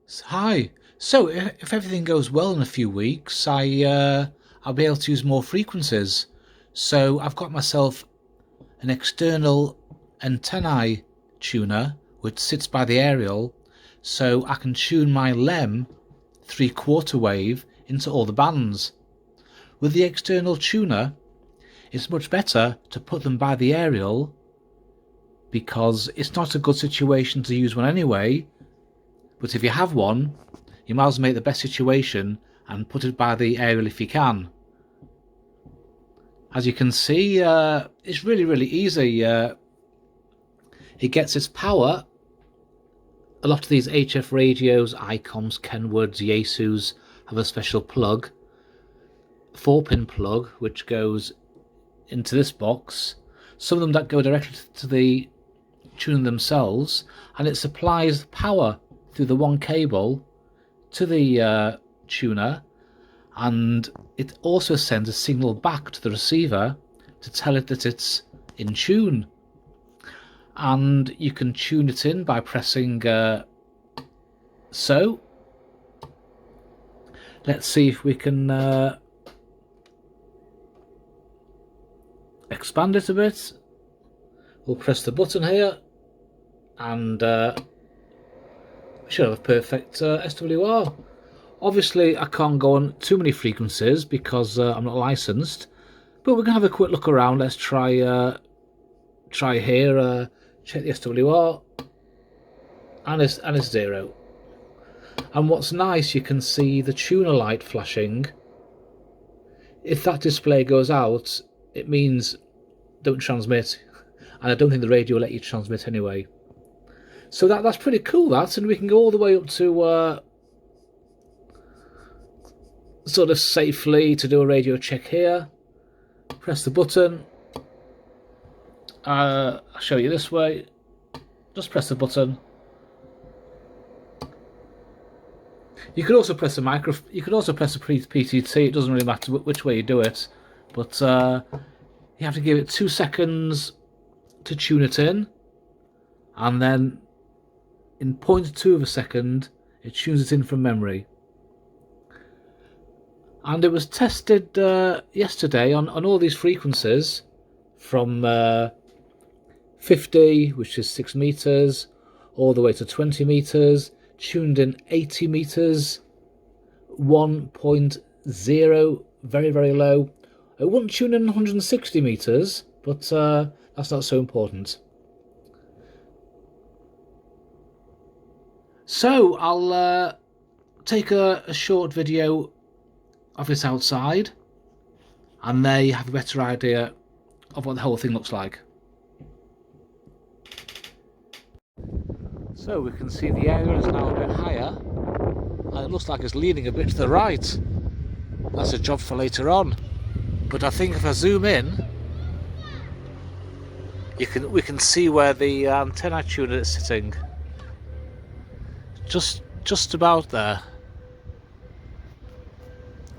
Hi. So, if everything goes well in a few weeks, I'll be able to use more frequencies. So, I've got myself an external antennae tuner which sits by the aerial, so I can tune my Lemm 3/4 wave into all the bands. With the external tuner, it's much better to put them by the aerial because it's not a good situation to use one anyway. But if you have one, you might as well make the best situation and put it by the aerial if you can. As you can see, it's really easy. It gets its power. A lot of these HF radios, ICOMs, Kenwoods, Yaesus have a special plug, 4-pin plug, which goes into this box. Some of them that go directly to the tuner themselves, and it supplies power through the one cable to the tuner, and it also sends a signal back to the receiver to tell it that it's in tune. And you can tune it in by pressing so. Let's see if we can expand it a bit. We'll press the button here, and we should have a perfect SWR. Obviously, I can't go on too many frequencies because I'm not licensed, but we're gonna have a quick look around. Let's try here. Check the SWR, and it's 0. And what's nice, you can see the tuner light flashing. If that display goes out, it means don't transmit, and I don't think the radio will let you transmit anyway. So that's pretty cool, and we can go all the way up to sort of safely to do a radio check here. Press the button. I'll show you this way. Just press the button. You could also press a You could also press a PTT. It doesn't really matter which way you do it, but you have to give it 2 seconds to tune it in, and then in 0.2 of a second it tunes it in from memory. And it was tested yesterday on all these frequencies from 50, which is 6 meters, all the way to 20 meters, tuned in 80 meters, 1.0, very low. It wouldn't tune in 160 meters, but that's not so important. So I'll take a short video of this outside, and there you have a better idea of what the whole thing looks like. So we can see the area is now a bit higher, and it looks like it's leaning a bit to the right. That's a job for later on. But I think if I zoom in, we can see where the antenna tuner is sitting. Just about there.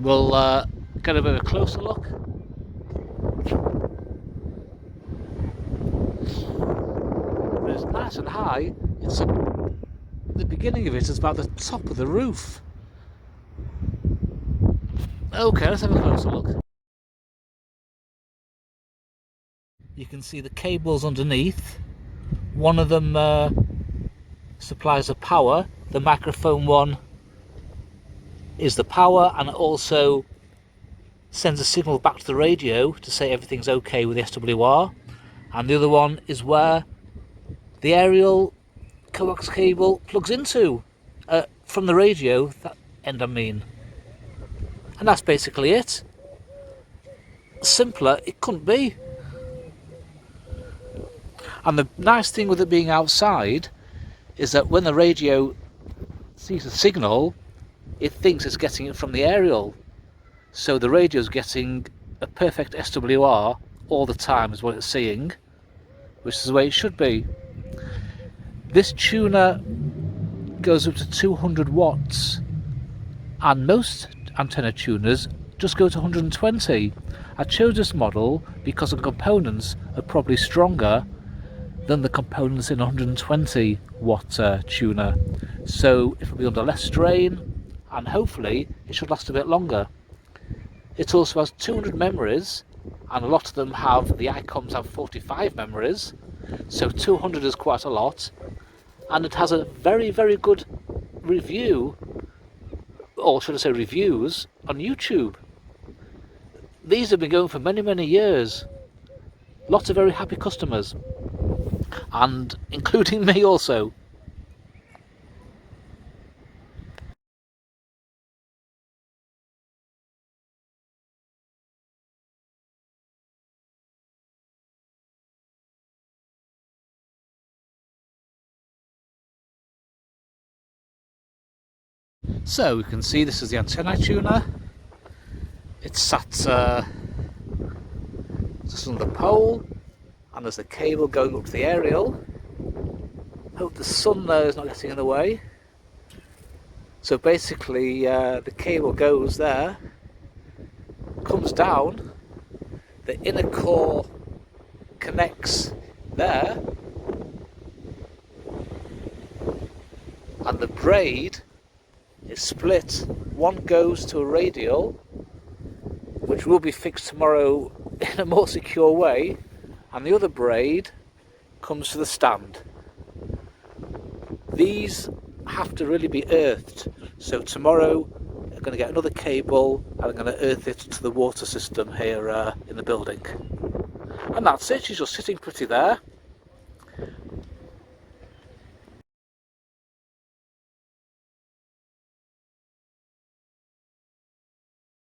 We'll get a bit of a closer look. But it's nice and high. It's the beginning of it is about the top of the roof. Okay, let's have a closer look. You can see the cables underneath. One of them supplies the power. The microphone one is the power, and it also sends a signal back to the radio to say everything's okay with the SWR. And the other one is where the aerial coax cable plugs into from the radio, that end I mean. And that's basically it. Simpler it couldn't be. And the nice thing with it being outside is that when the radio sees a signal, it thinks it's getting it from the aerial. So the radio's getting a perfect SWR all the time is what it's seeing, which is the way it should be. This tuner goes up to 200 watts, and most antenna tuners just go to 120. I chose this model because the components are probably stronger than the components in a 120 watt tuner. So it will be under less strain, and hopefully it should last a bit longer. It also has 200 memories, and a lot of them have, the ICOMs have 45 memories, so 200 is quite a lot, and it has a very, very good review, or should I say reviews, on YouTube. These have been going for many, many years. Lots of very happy customers, and including me also. So we can see this is the antenna tuner. It's sat just on the pole, and there's a cable going up to the aerial. Hope the sun there is not getting in the way. So basically the cable goes there, comes down, the inner core connects there, and the braid is split. One goes to a radial, which will be fixed tomorrow in a more secure way, and the other braid comes to the stand. These have to really be earthed, so tomorrow I'm going to get another cable and I'm going to earth it to the water system here in the building. And that's it. She's just sitting pretty there.